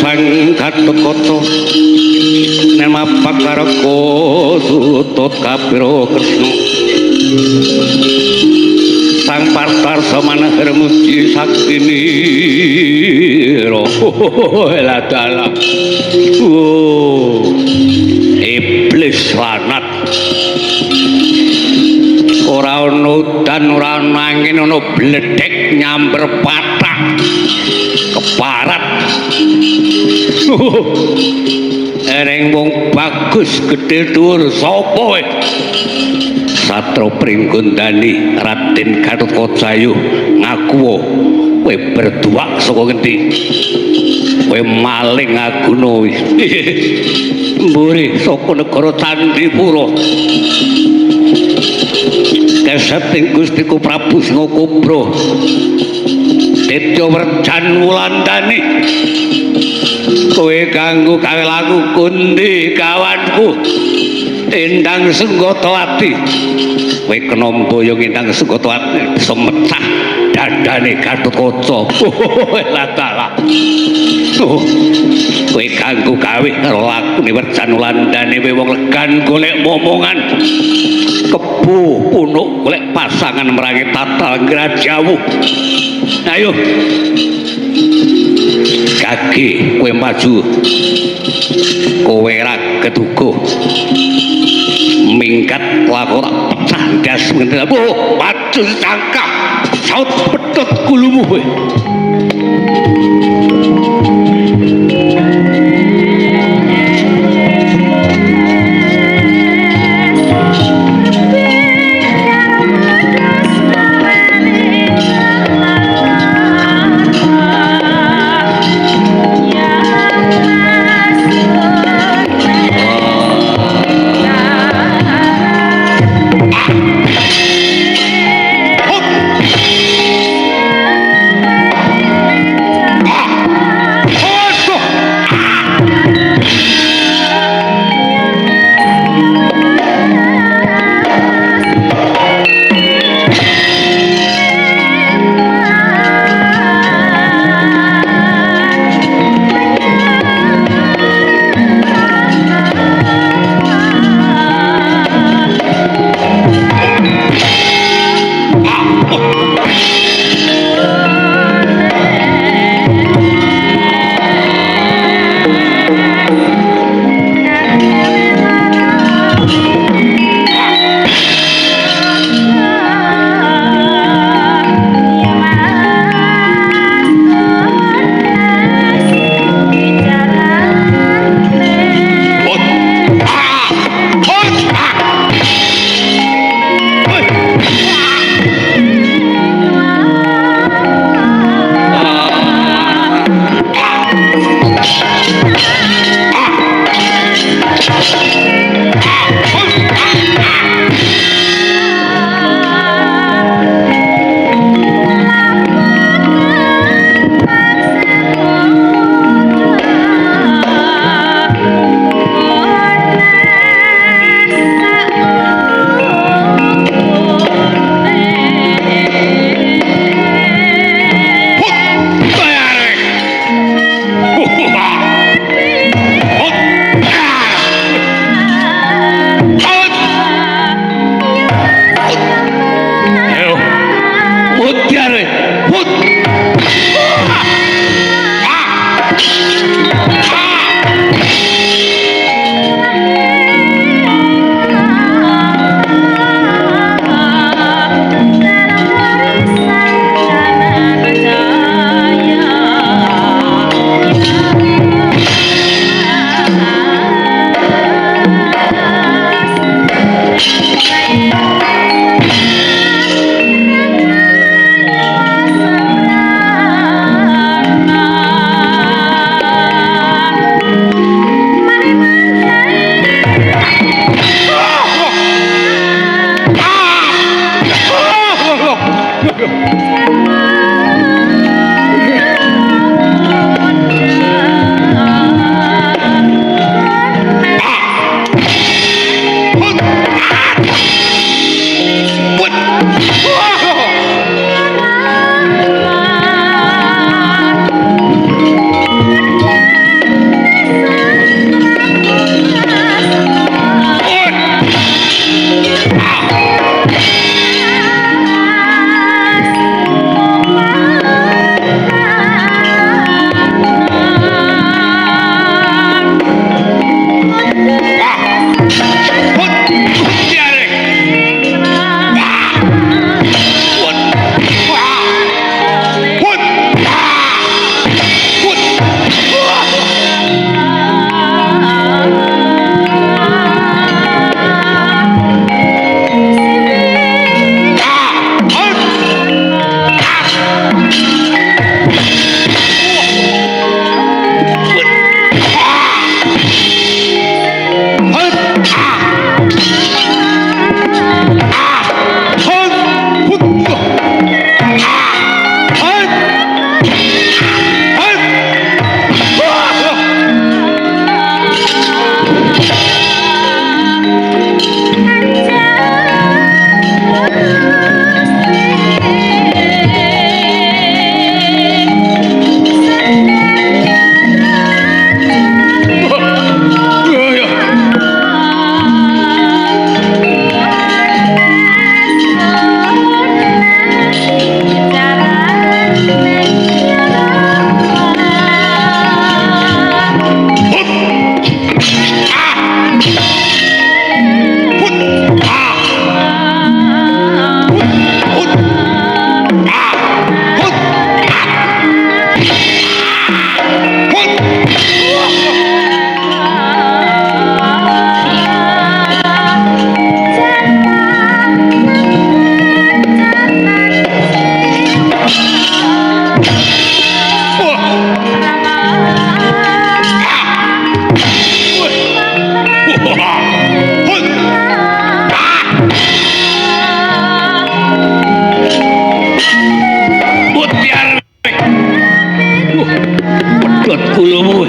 sang Gatotkaca nen mapak karo Kutut Kapira Kresna sang Partarsa manahar muji saktini la dalah iblis lanat ora ono udan ora ono angin ono bledek nyamber patak keparat ereng wong bagus gedhe dhuwur sapa kowe Satro Pringgondani Raden Gatotkaca ngaku kowe berduak saka ngendi kowe maling Aguna mburi saka negara Candipura keseting Gustiku Prabu Singakobra Ditya Werjan Wulandani kowe ganggu gawe laku kundi kawanku Endang Sunggotawati kowe kena mboyong Endang Sunggotawati bisa mecah dadane Gatotkaca lah dalah kowe ganggu gawe karo lakune Werjan Wulandani kowe wong legan golek momongan kebu punuk golek pasangan merangi tatal Grajawu ayo kaki kowe maju kowe ra keduga mingkat laku tak pecah ndas ngene maju cangkah saut petut kulumu kowe kulumu.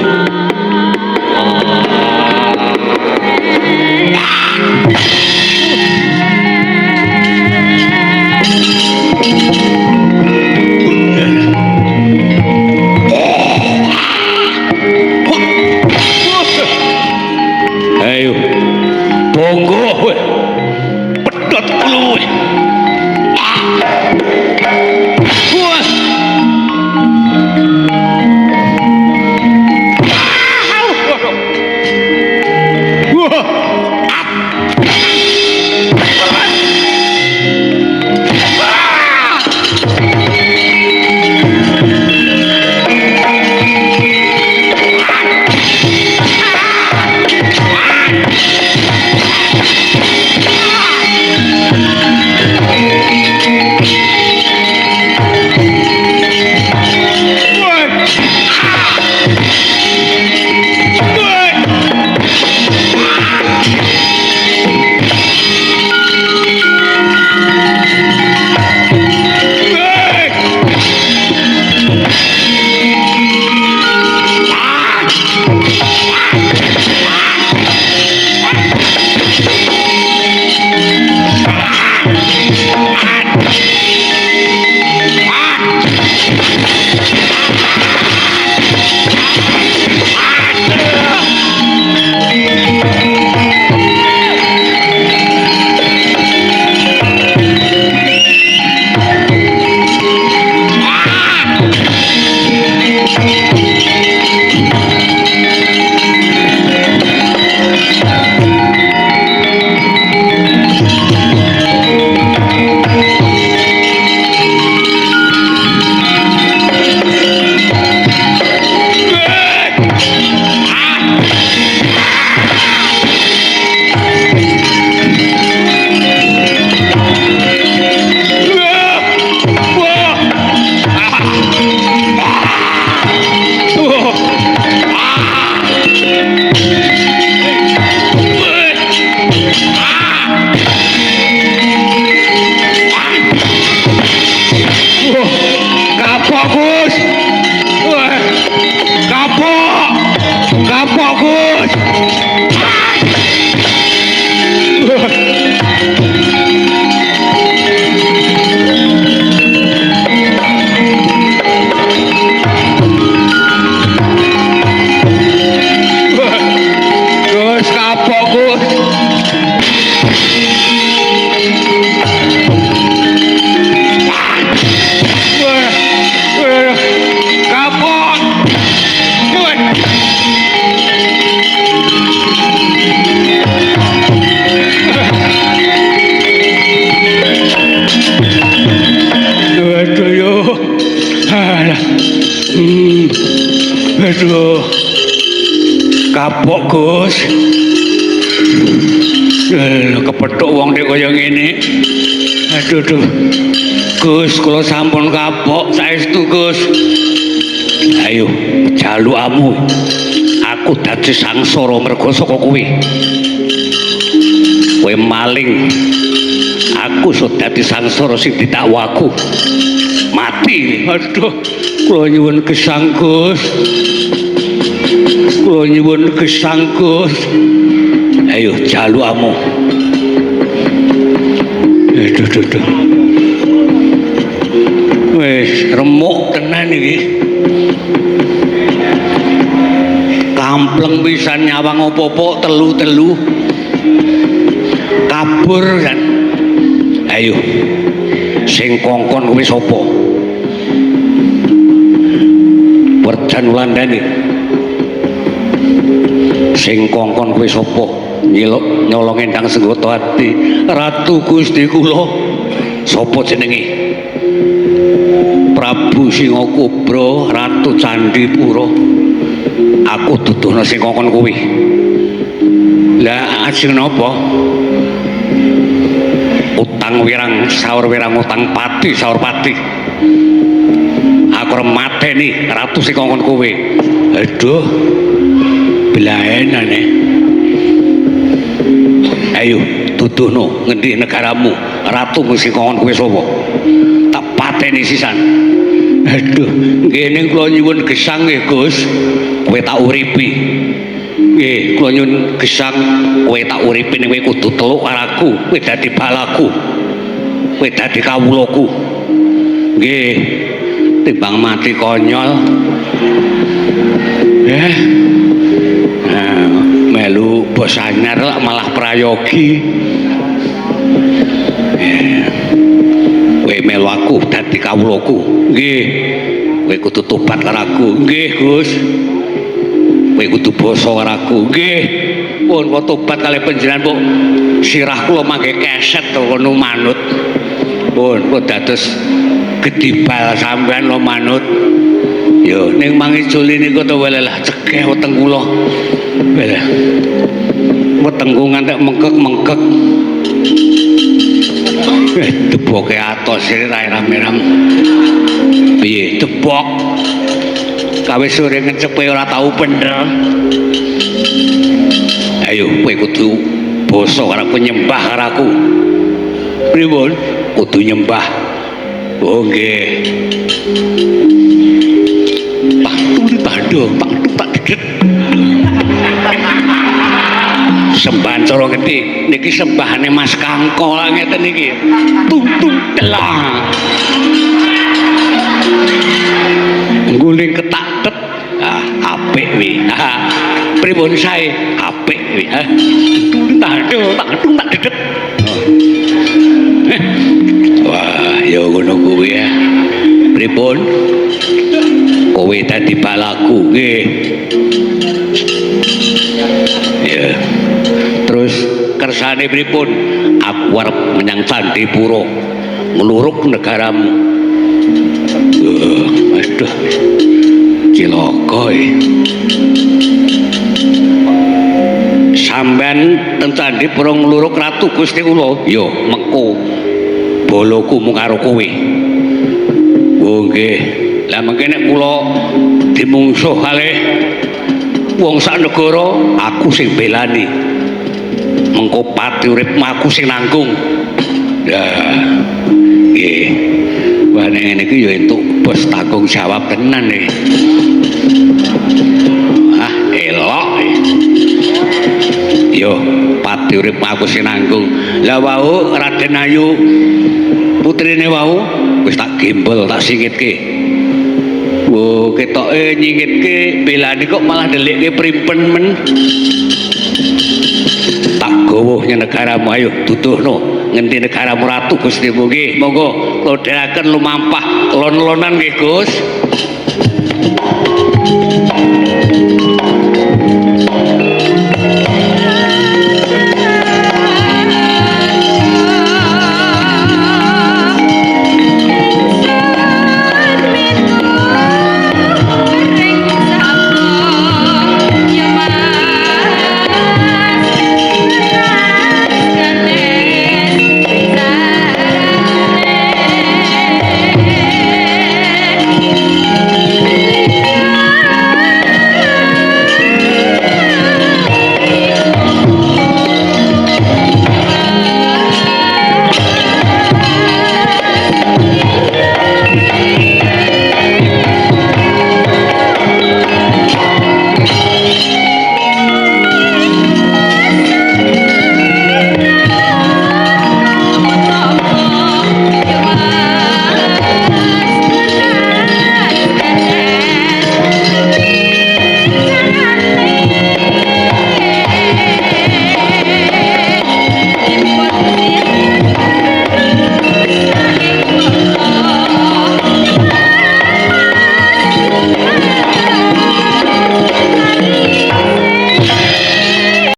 Ayo, tunggu, pedot kulumu. Aduh, kapok Gus. Kepethuk wong nek kaya ngene. Aduh. Gus, kula sampun kapok saestu Gus. Ayo, jalukamu. Aku dadi sangsara merga saka kowe. Kowe maling. Aku iso dadi sangsara sing ditakwaku. Mati. Aduh, kula nyuwun gesang Gus. Kula nyuwun gesang Gus. Ayo jalukamu. Aduh. Wis remuk tenan iki. Kampleng pisan nyawang opo-opo telu-telu. Kabur kan. Ayo. Sing kongkon kuwi sapa? Werjan Wulandari. Sing kongkon kuwi sapa? Nyolong endang senggata ati Ratu Gusti kula. Sapa jenenge? Prabu Singakubra, Ratu Candipura. Aku duduhna sing kongkon kuwi. Lah ajeng napa? Utang wirang saur wirang utang pati saur pati. Aku arep mateni Ratu sing kongkon kowe. Aduh. Belaenane. Ayo duduhno ngendi negaramu? Ratu sing kongkon kowe sapa? Tak pateni sisan. Aduh, nggih ning kula nyuwun gesang nggih Gus. Kowe tak uripi. Nggih, kula nyuwun gesang kowe tak uripi ning kowe kudu teluk karo aku. Kowe dadi balaku. Kowe dadi kawulaku. Nggih. Timbang mati konyol. Melu bos anyar lah malah prayogi. Kowe melu aku dadi kawulaku. Nggih. Kowe kudu tobat karo aku. Nggih, Gus. Kowe kudu basa karo aku. Nggih. Pun kula tobat kalih panjenengan kok sirah kula mangke keset kono manut. Pun kula dados gedibal sampean lo manut. Yo ning mangijuli niku to welelah cekeh weteng kula. Welah. Wetengku ngantek mengkek-mengkek. Deboke atos iki rame-rame. Piye debok? Kawis sore ngecepe ora tau bener. Ayo kowe kudu basa karo penyembah karo aku. Pripun? Kudu nyembah. Oh nggih. Pak Turi Bandung, Pak Tupak Dedet. Sembahan cara gede niki sembahane Mas Kangko lah ngeten niki. Tung delang. Guling ketak-tet. Ah, apik wi. Pripun sae? Apik wi. Tandung tak dedet. Wah, ya ngono kuwi ya. Pripun? Kowe dadi balaku nggih. Ya. Terus kersane pripun? Aku arep menyang Candipura, ngluruk negaramu. Aduh. Cilaka sampean teng Candipura ngluruk Ratu Gusti kula. Yo, mengko boloku mung karo kowe. Oh nggih. Lah mengke nek kula dimungsuh kalih wong sak negara, aku sing belani. Mengko pati uripmu aku sing nanggung. Lah nggih. Wah nek ngene iki ya entuk bos tanggung jawab tenan nih. Ah elok. Yo pati uripmu aku sing nanggung. Lah wau Raden Ayu putrine wau wis tak gembol tak singitke. Wo ketoke nyingitke belane kok malah delikke primpen men. Tak gowuh yen negaramu ayo duduhno ngendi negaramu Ratu Gusti nggih. Monggo kula dherekaken lumampah lon-lonan nggih Gus.